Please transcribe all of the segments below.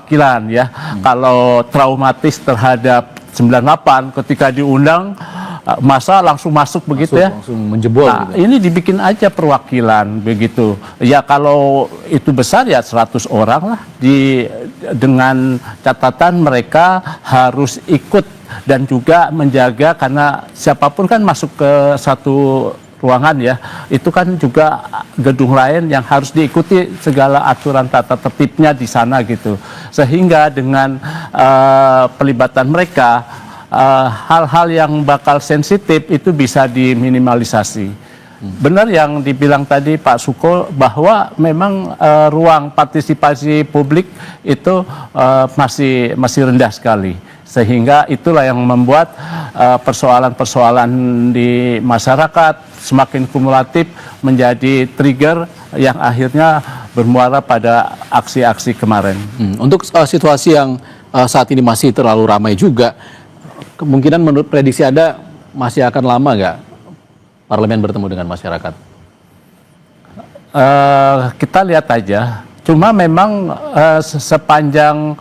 perwakilan ya. Kalau traumatis terhadap 98 ketika diundang masa langsung masuk begitu ya. Langsung menjebol. Nah, gitu. ini dibikin aja perwakilan begitu. Ya kalau itu besar ya 100 orang lah dengan catatan mereka harus ikut dan juga menjaga karena siapapun kan masuk ke satu ruangan ya, itu kan juga gedung lain yang harus diikuti segala aturan tata tertibnya di sana gitu. Sehingga dengan pelibatan mereka hal-hal yang bakal sensitif itu bisa diminimalisasi. Benar yang dibilang tadi Pak Suko bahwa memang ruang partisipasi publik itu masih rendah sekali. Sehingga itulah yang membuat persoalan-persoalan di masyarakat semakin kumulatif menjadi trigger yang akhirnya bermuara pada aksi-aksi kemarin. Untuk situasi yang saat ini masih terlalu ramai juga, kemungkinan menurut prediksi Anda masih akan lama nggak parlemen bertemu dengan masyarakat? Kita lihat aja. Cuma memang sepanjang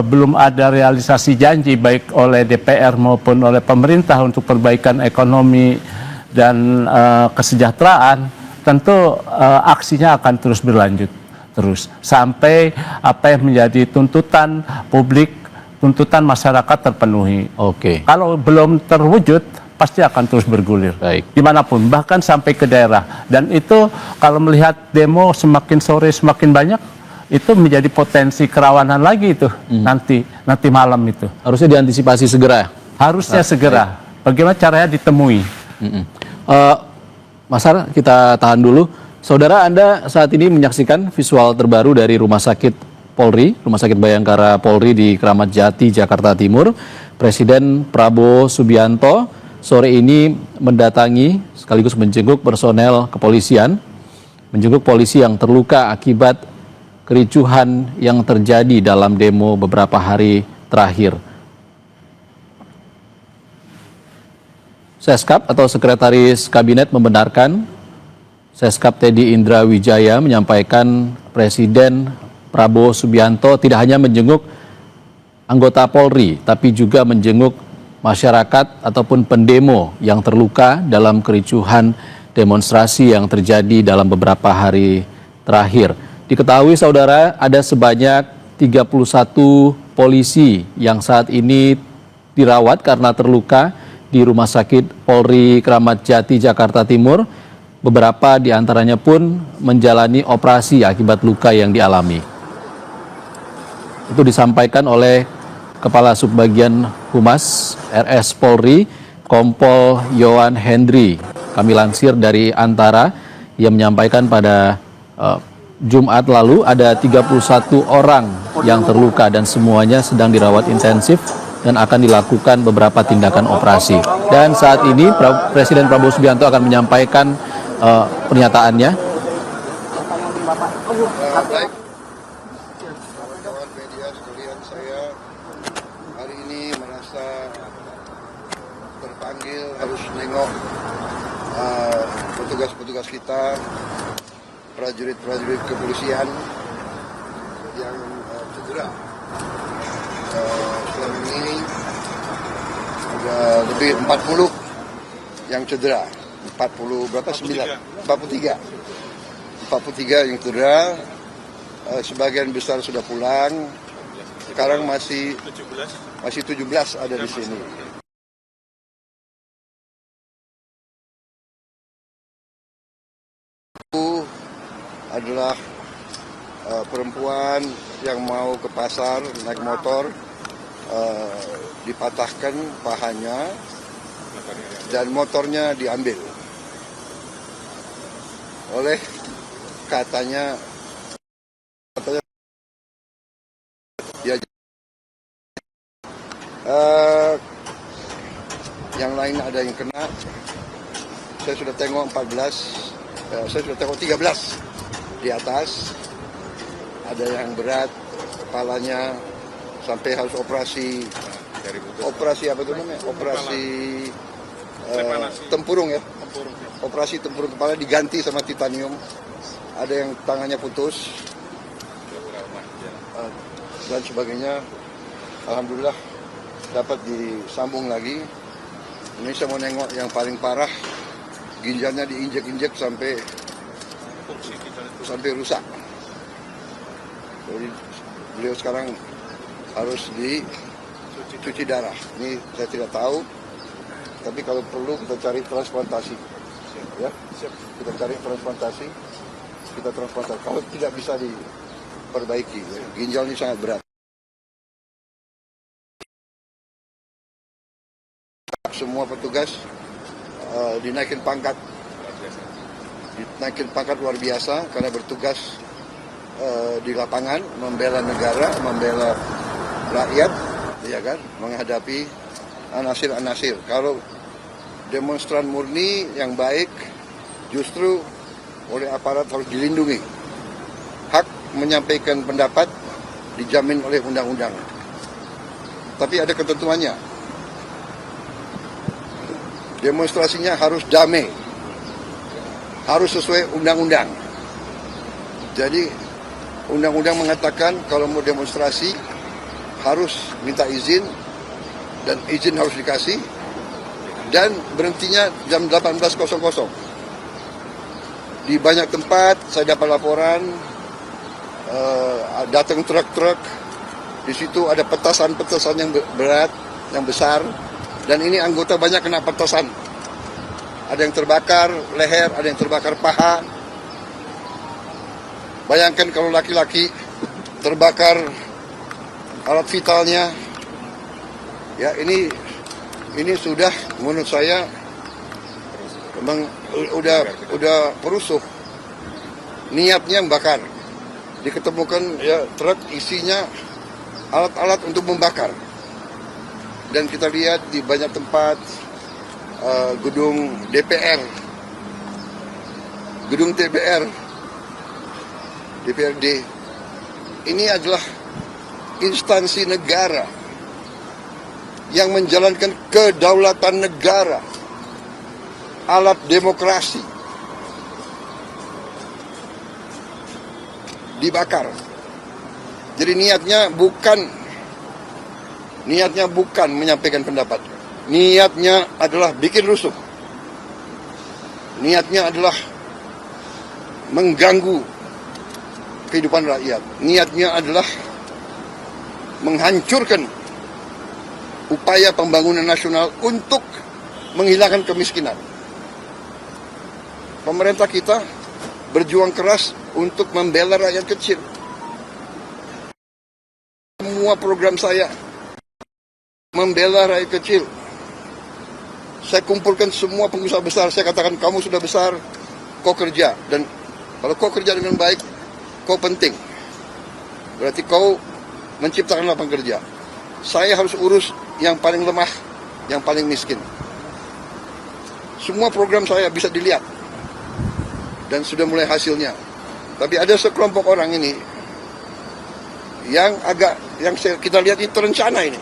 belum ada realisasi janji baik oleh DPR maupun oleh pemerintah untuk perbaikan ekonomi dan kesejahteraan, tentu aksinya akan terus berlanjut terus sampai apa yang menjadi tuntutan publik, tuntutan masyarakat terpenuhi. Oke. Kalau belum terwujud pasti akan terus bergulir. Baik. Dimanapun, bahkan sampai ke daerah. Dan itu kalau melihat demo semakin sore semakin banyak, itu menjadi potensi kerawanan lagi itu nanti malam itu. Harusnya diantisipasi segera. Harusnya segera. Bagaimana caranya ditemui? Mas Har, kita tahan dulu. Saudara, Anda saat ini menyaksikan visual terbaru dari Rumah Sakit Polri, Rumah Sakit Bayangkara Polri di Kramat Jati, Jakarta Timur. Presiden Prabowo Subianto sore ini mendatangi sekaligus menjenguk personel kepolisian, menjenguk polisi yang terluka akibat kericuhan yang terjadi dalam demo beberapa hari terakhir. Seskap atau Sekretaris Kabinet membenarkan Seskap Teddy Indra Wijaya menyampaikan Presiden Prabowo Subianto tidak hanya menjenguk anggota Polri, tapi juga menjenguk masyarakat ataupun pendemo yang terluka dalam kericuhan demonstrasi yang terjadi dalam beberapa hari terakhir. Diketahui saudara, ada sebanyak 31 polisi yang saat ini dirawat karena terluka di Rumah Sakit Polri Kramat Jati, Jakarta Timur. Beberapa di antaranya pun menjalani operasi akibat luka yang dialami. Itu disampaikan oleh Kepala Subbagian Humas RS Polri, Kompol Yohan Hendry. Kami lansir dari Antara, yang menyampaikan pada Jumat lalu ada 31 orang yang terluka dan semuanya sedang dirawat intensif dan akan dilakukan beberapa tindakan operasi. Dan saat ini Presiden Prabowo Subianto akan menyampaikan pernyataannya. Baik, kawan-kawan media sekalian, saya hari ini merasa terpanggil harus nengok petugas-petugas kita, prajurit-prajurit kepolisian yang cedera. Selama ini ada lebih 40 yang cedera. 40 berapa? 9? 43 yang cedera. Sebagian besar sudah pulang. Sekarang masih 17 ada di sini. Itu adalah perempuan yang mau ke pasar naik motor, dipatahkan pahanya dan motornya diambil oleh katanya ya, yang lain ada yang kena. Saya sudah tengok 14, saya sudah tengok 13 di atas, ada yang berat kepalanya sampai harus operasi apa itu namanya, operasi tempurung ya, operasi tempurung kepala diganti sama titanium. Ada yang tangannya putus, dan sebagainya. Alhamdulillah dapat disambung lagi. Indonesia mau nengok yang paling parah, ginjalnya diinjek-injek sampai rusak. Jadi beliau sekarang harus dicuci darah. Ini saya tidak tahu, tapi kalau perlu kita cari transplantasi. Ya, kita cari transplantasi, Kalau tidak bisa diperbaiki, ya. Ginjal ini sangat berat. Semua petugas dinaikin pangkat luar biasa karena bertugas di lapangan, membela negara, membela rakyat, ya kan, menghadapi anasir-anasir. Kalau demonstran murni yang baik, justru oleh aparat harus dilindungi. Hak menyampaikan pendapat dijamin oleh undang-undang. Tapi ada ketentuannya. Demonstrasinya harus damai, harus sesuai undang-undang. Jadi undang-undang mengatakan kalau mau demonstrasi harus minta izin, dan izin harus dikasih, dan berhentinya jam 18.00. Di banyak tempat saya dapat laporan, datang truk-truk, di situ ada petasan-petasan yang berat, yang besar, dan ini anggota banyak kena petasan. Ada yang terbakar leher, ada yang terbakar paha. Bayangkan kalau laki-laki terbakar alat vitalnya. Ya, ini sudah menurut saya memang udah perusuh. Niatnya membakar. Diketemukan ya truk isinya alat-alat untuk membakar. Dan kita lihat di banyak tempat, gedung DPR, gedung DPRD, ini adalah instansi negara yang menjalankan kedaulatan negara, alat demokrasi, dibakar. Jadi niatnya bukan menyampaikan pendapat. Niatnya adalah bikin rusuh. Niatnya adalah mengganggu kehidupan rakyat. Niatnya adalah menghancurkan upaya pembangunan nasional untuk menghilangkan kemiskinan. Pemerintah kita berjuang keras untuk membela rakyat kecil. Semua program saya membela rakyat kecil. Saya kumpulkan semua pengusaha besar. Saya katakan, kamu sudah besar, kau kerja. Dan kalau kau kerja dengan baik, kau penting. Berarti kau menciptakan lapangan kerja. Saya harus urus yang paling lemah, yang paling miskin. Semua program saya bisa dilihat. Dan sudah mulai hasilnya. Tapi ada sekelompok orang ini yang kita lihat itu rencana ini.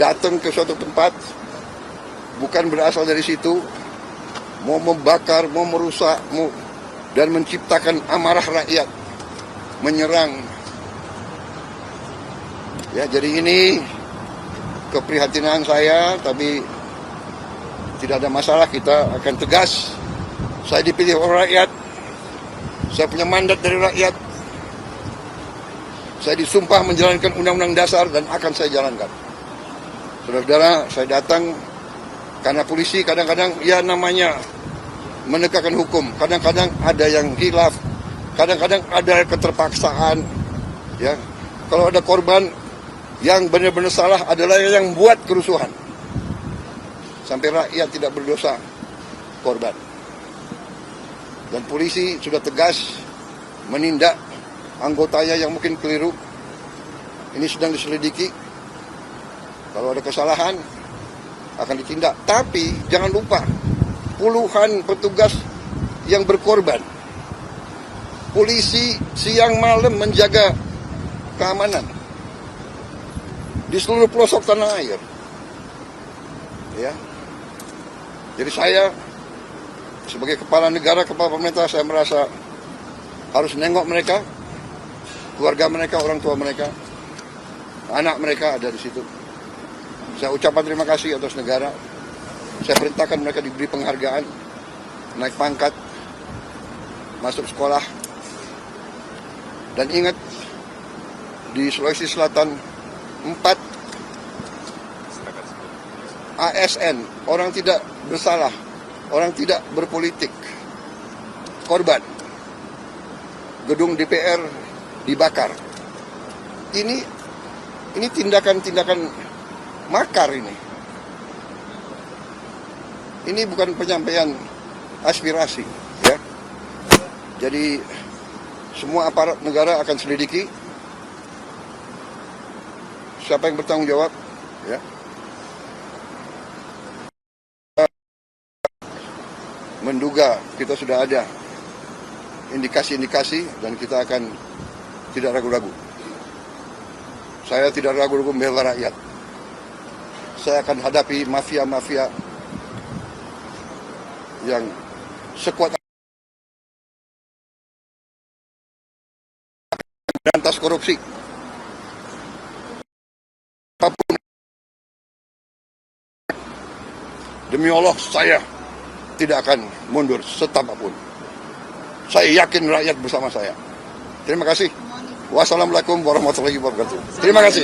Datang ke suatu tempat, bukan berasal dari situ, mau membakar, mau merusak, dan menciptakan amarah rakyat, menyerang. Ya, jadi ini keprihatinan saya, tapi tidak ada masalah, kita akan tegas. Saya dipilih oleh rakyat, saya punya mandat dari rakyat, saya disumpah menjalankan undang-undang dasar dan akan saya jalankan. Saudara-saudara, saya datang karena polisi kadang-kadang ya namanya menegakkan hukum. Kadang-kadang ada yang khilaf, kadang-kadang ada keterpaksaan. Ya, kalau ada korban yang benar-benar salah adalah yang buat kerusuhan. Sampai rakyat tidak berdosa, korban. Dan polisi sudah tegas menindak anggotanya yang mungkin keliru. Ini sedang diselidiki. Kalau ada kesalahan akan ditindak. Tapi jangan lupa, puluhan petugas yang berkorban. Polisi siang malam menjaga keamanan di seluruh pelosok tanah air. Ya. Jadi saya sebagai kepala negara, kepala pemerintah, saya merasa harus nengok mereka, keluarga mereka, orang tua mereka, anak mereka ada di situ. Saya ucapkan terima kasih atas negara. Saya perintahkan mereka diberi penghargaan, naik pangkat, masuk sekolah. Dan ingat, di Sulawesi Selatan 4 ASN, orang tidak bersalah, orang tidak berpolitik, korban. Gedung DPR dibakar. Ini tindakan-tindakan makar ini. Ini bukan penyampaian aspirasi, ya. Jadi semua aparat negara akan selidiki siapa yang bertanggung jawab, ya. Menduga kita sudah ada indikasi-indikasi dan kita akan tidak ragu-ragu. Saya tidak ragu-ragu membela rakyat. Saya akan hadapi mafia-mafia yang sekuat berantas korupsi. Apapun. Demi Allah, saya tidak akan mundur setapapun. Saya yakin rakyat bersama saya. Terima kasih. Wassalamualaikum warahmatullahi wabarakatuh. Terima kasih.